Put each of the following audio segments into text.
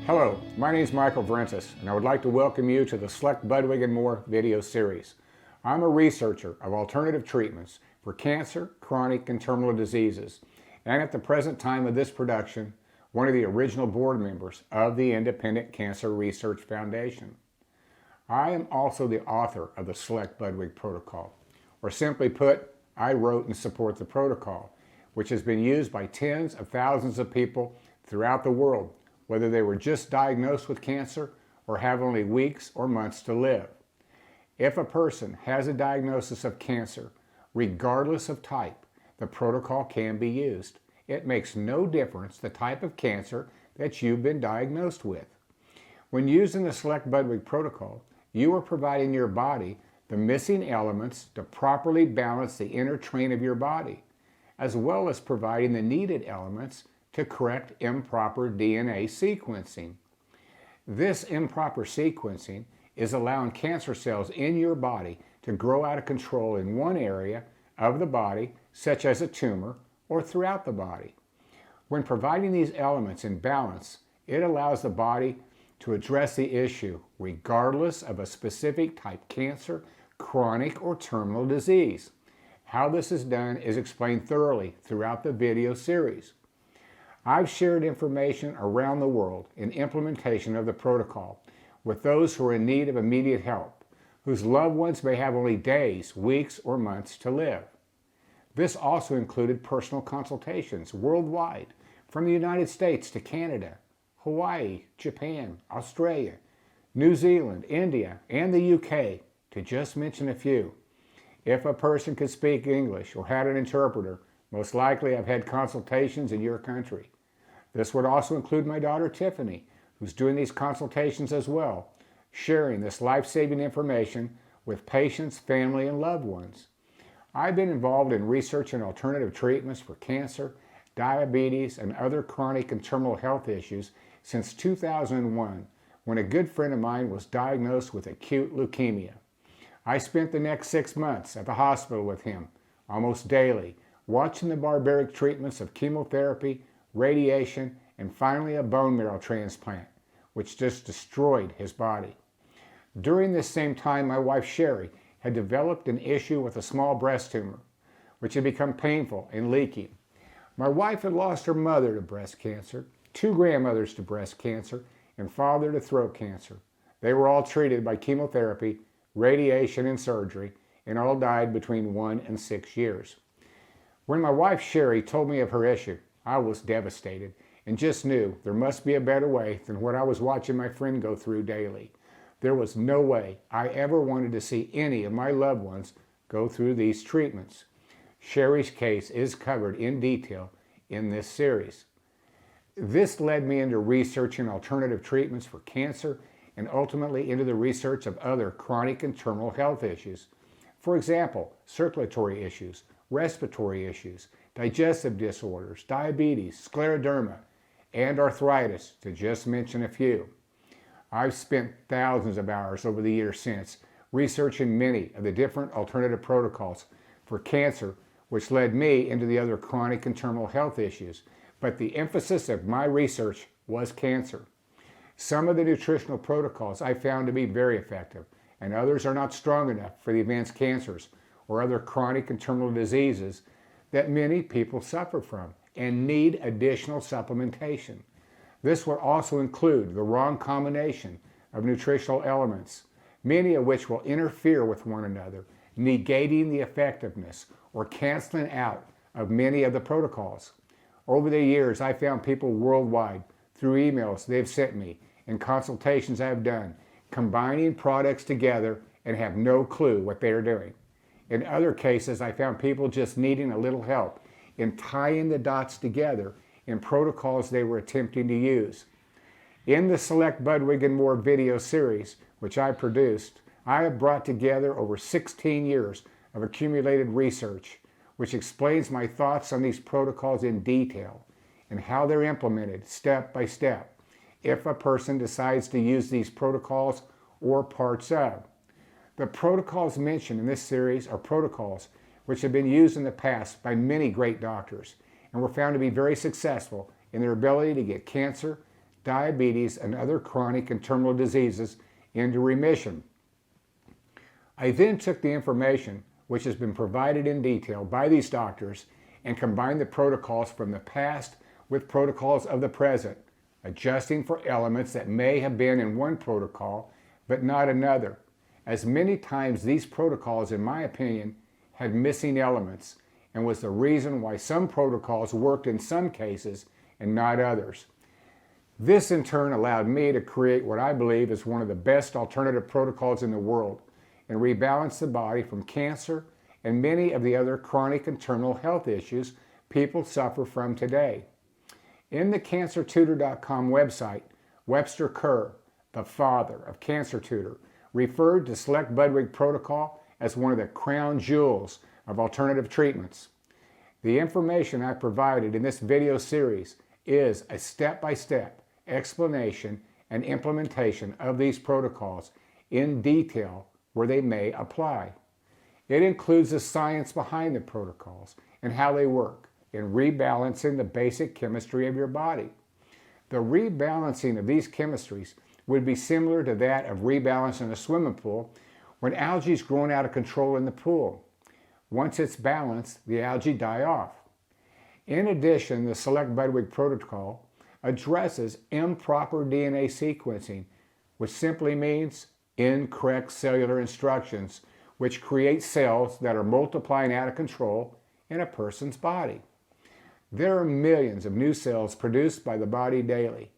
Hello, my name is Michael Vrentas, and I would like to welcome you to the Cellect-Budwig and More video series. I'm a researcher of alternative treatments for cancer, chronic, and terminal diseases, and at the present time of this production, one of the original board members of the Independent Cancer Research Foundation. I am also the author of the Cellect-Budwig protocol, or simply put, I wrote and support the protocol, which has been used by tens of thousands of people throughout the world, whether they were just diagnosed with cancer or have only weeks or months to live. If a person has a diagnosis of cancer, regardless of type, the protocol can be used. It makes no difference the type of cancer that you've been diagnosed with. When using the Cellect-Budwig protocol, you are providing your body the missing elements to properly balance the inner train of your body, as well as providing the needed elements to correct improper DNA sequencing. This improper sequencing is allowing cancer cells in your body to grow out of control in one area of the body, such as a tumor, or throughout the body. When providing these elements in balance, it allows the body to address the issue regardless of a specific type cancer, chronic, or terminal disease. How this is done is explained thoroughly throughout the video series. I've shared information around the world in implementation of the protocol with those who are in need of immediate help, whose loved ones may have only days, weeks, or months to live. This also included personal consultations worldwide, from the United States to Canada, Hawaii, Japan, Australia, New Zealand, India, and the UK, to just mention a few. If a person could speak English or had an interpreter, most likely I've had consultations in your country. This would also include my daughter Tiffany, who's doing these consultations as well, sharing this life-saving information with patients, family, and loved ones. I've been involved in researching alternative treatments for cancer, diabetes, and other chronic and terminal health issues since 2001, when a good friend of mine was diagnosed with acute leukemia. I spent the next 6 months at the hospital with him, almost daily, watching the barbaric treatments of chemotherapy, radiation, and finally a bone marrow transplant, which just destroyed his body. During this same time, my wife Sherry had developed an issue with a small breast tumor, which had become painful and leaking. My wife had lost her mother to breast cancer, 2 grandmothers to breast cancer, and father to throat cancer. They were all treated by chemotherapy, radiation, and surgery, and all died between 1 and 6 years. When my wife Sherry told me of her issue, I was devastated and just knew there must be a better way than what I was watching my friend go through daily. There was no way I ever wanted to see any of my loved ones go through these treatments. Sherry's case is covered in detail in this series. This led me into researching alternative treatments for cancer and ultimately into the research of other chronic and terminal health issues. For example, circulatory issues, respiratory issues, digestive disorders, diabetes, scleroderma, and arthritis, to just mention a few. I've spent thousands of hours over the years since researching many of the different alternative protocols for cancer, which led me into the other chronic and terminal health issues, but the emphasis of my research was cancer. Some of the nutritional protocols I found to be very effective, and others are not strong enough for the advanced cancers or other chronic and terminal diseases that many people suffer from and need additional supplementation. This will also include the wrong combination of nutritional elements, many of which will interfere with one another, negating the effectiveness or canceling out of many of the protocols. Over the years, I found people worldwide, through emails they've sent me and consultations I've done, combining products together and have no clue what they are doing. In other cases, I found people just needing a little help in tying the dots together in protocols they were attempting to use. In the Cellect-Budwig and More video series, which I produced, I have brought together over 16 years of accumulated research, which explains my thoughts on these protocols in detail and how they're implemented step by step if a person decides to use these protocols or parts of. The protocols mentioned in this series are protocols which have been used in the past by many great doctors and were found to be very successful in their ability to get cancer, diabetes, and other chronic and terminal diseases into remission. I then took the information, which has been provided in detail by these doctors, and combined the protocols from the past with protocols of the present, adjusting for elements that may have been in one protocol but not another, as many times these protocols, in my opinion, had missing elements and was the reason why some protocols worked in some cases and not others. This in turn allowed me to create what I believe is one of the best alternative protocols in the world and rebalance the body from cancer and many of the other chronic and terminal health issues people suffer from today. In the cancertutor.com website, Webster Kerr, the father of Cancer Tutor, referred to Cellect-Budwig protocol as one of the crown jewels of alternative treatments. The information I provided in this video series is a step-by-step explanation and implementation of these protocols in detail where they may apply. It includes the science behind the protocols and how they work in rebalancing the basic chemistry of your body. The rebalancing of these chemistries would be similar to that of rebalancing a swimming pool when algae is growing out of control in the pool. Once it's balanced, the algae die off. In addition, the Cellect-Budwig protocol addresses improper DNA sequencing, which simply means incorrect cellular instructions, which create cells that are multiplying out of control in a person's body. There are millions of new cells produced by the body daily.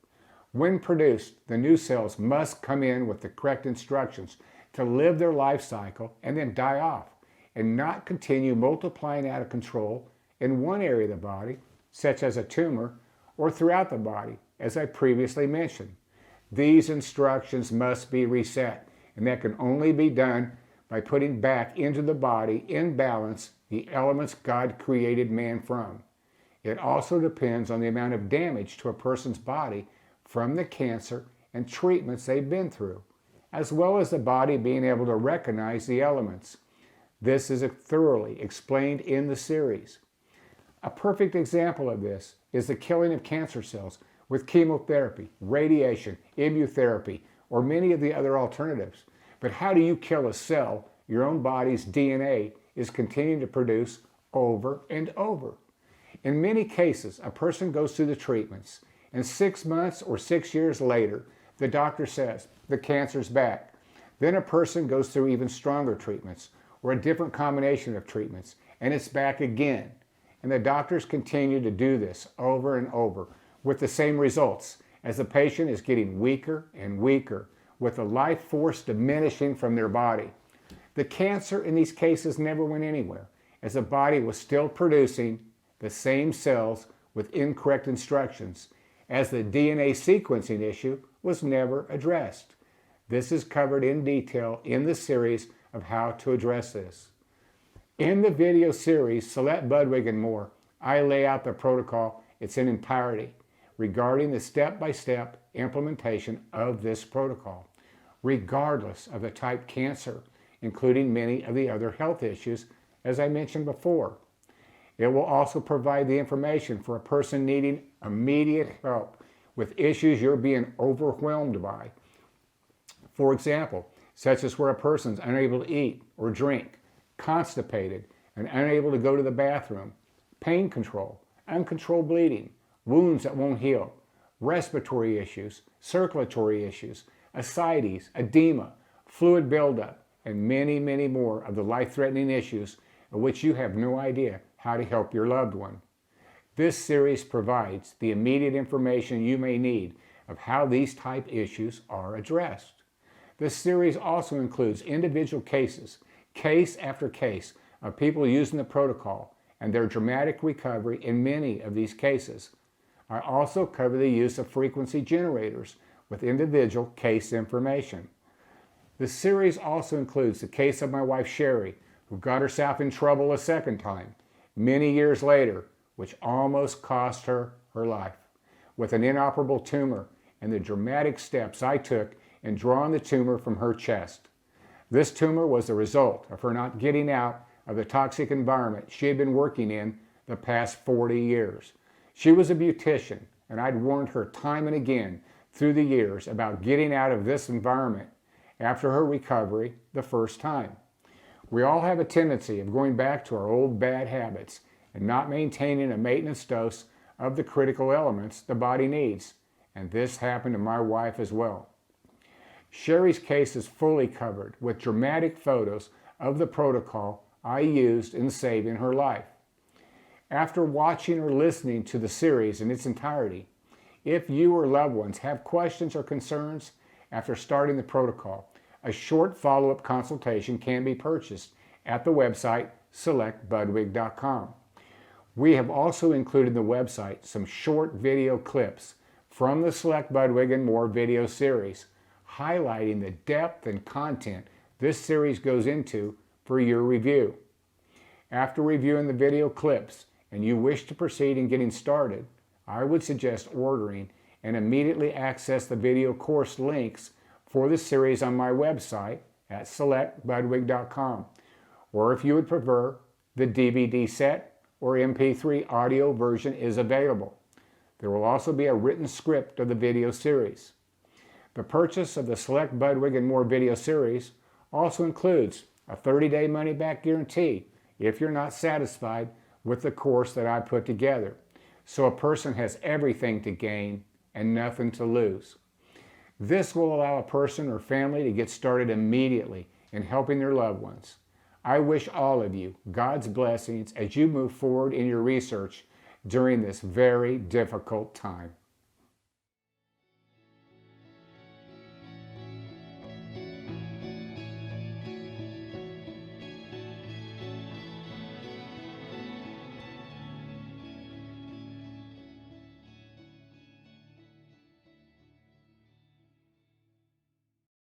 When produced, the new cells must come in with the correct instructions to live their life cycle and then die off, and not continue multiplying out of control in one area of the body, such as a tumor, or throughout the body, as I previously mentioned. These instructions must be reset, and that can only be done by putting back into the body in balance the elements God created man from. It also depends on the amount of damage to a person's body from the cancer and treatments they've been through, as well as the body being able to recognize the elements. This is thoroughly explained in the series. A perfect example of this is the killing of cancer cells with chemotherapy, radiation, immunotherapy, or many of the other alternatives. But how do you kill a cell your own body's DNA is continuing to produce over and over? In many cases, a person goes through the treatments, and 6 months or 6 years later, the doctor says the cancer's back. Then a person goes through even stronger treatments or a different combination of treatments, and it's back again. And the doctors continue to do this over and over with the same results as the patient is getting weaker and weaker, with the life force diminishing from their body. The cancer in these cases never went anywhere, as the body was still producing the same cells with incorrect instructions, as the DNA sequencing issue was never addressed. This is covered in detail in the series of how to address this. In the video series, Cellect-Budwig and More, I lay out the protocol in its entirety regarding the step-by-step implementation of this protocol, regardless of the type cancer, including many of the other health issues, as I mentioned before. It will also provide the information for a person needing immediate help with issues you're being overwhelmed by. For example, such as where a person's unable to eat or drink, constipated and unable to go to the bathroom, pain control, uncontrolled bleeding, wounds that won't heal, respiratory issues, circulatory issues, ascites, edema, fluid buildup, and many, many more of the life-threatening issues of which you have no idea how to help your loved one. This series provides the immediate information you may need of how these type issues are addressed. This series also includes individual cases, case after case, of people using the protocol and their dramatic recovery in many of these cases. I also cover the use of frequency generators with individual case information. The series also includes the case of my wife Sherry, who got herself in trouble a second time, many years later, which almost cost her her life, with an inoperable tumor and the dramatic steps I took in drawing the tumor from her chest. This tumor was the result of her not getting out of the toxic environment she had been working in the past 40 years. She was a beautician, and I'd warned her time and again through the years about getting out of this environment after her recovery the first time. We all have a tendency of going back to our old bad habits and not maintaining a maintenance dose of the critical elements the body needs, and this happened to my wife as well. Sherry's case is fully covered with dramatic photos of the protocol I used in saving her life. After watching or listening to the series in its entirety, if you or loved ones have questions or concerns after starting the protocol, a short follow-up consultation can be purchased at the website Cellect-Budwig.com. We have also included in the website some short video clips from the Cellect-Budwig and More video series, highlighting the depth and content this series goes into for your review. After reviewing the video clips and you wish to proceed in getting started, I would suggest ordering and immediately access the video course links for the series on my website at Cellect-Budwig.com, or if you would prefer, the DVD set or MP3 audio version is available. There will also be a written script of the video series. The purchase of the Cellect-Budwig and More video series also includes a 30-day money-back guarantee if you're not satisfied with the course that I put together, so a person has everything to gain and nothing to lose. This will allow a person or family to get started immediately in helping their loved ones. I wish all of you God's blessings as you move forward in your research during this very difficult time.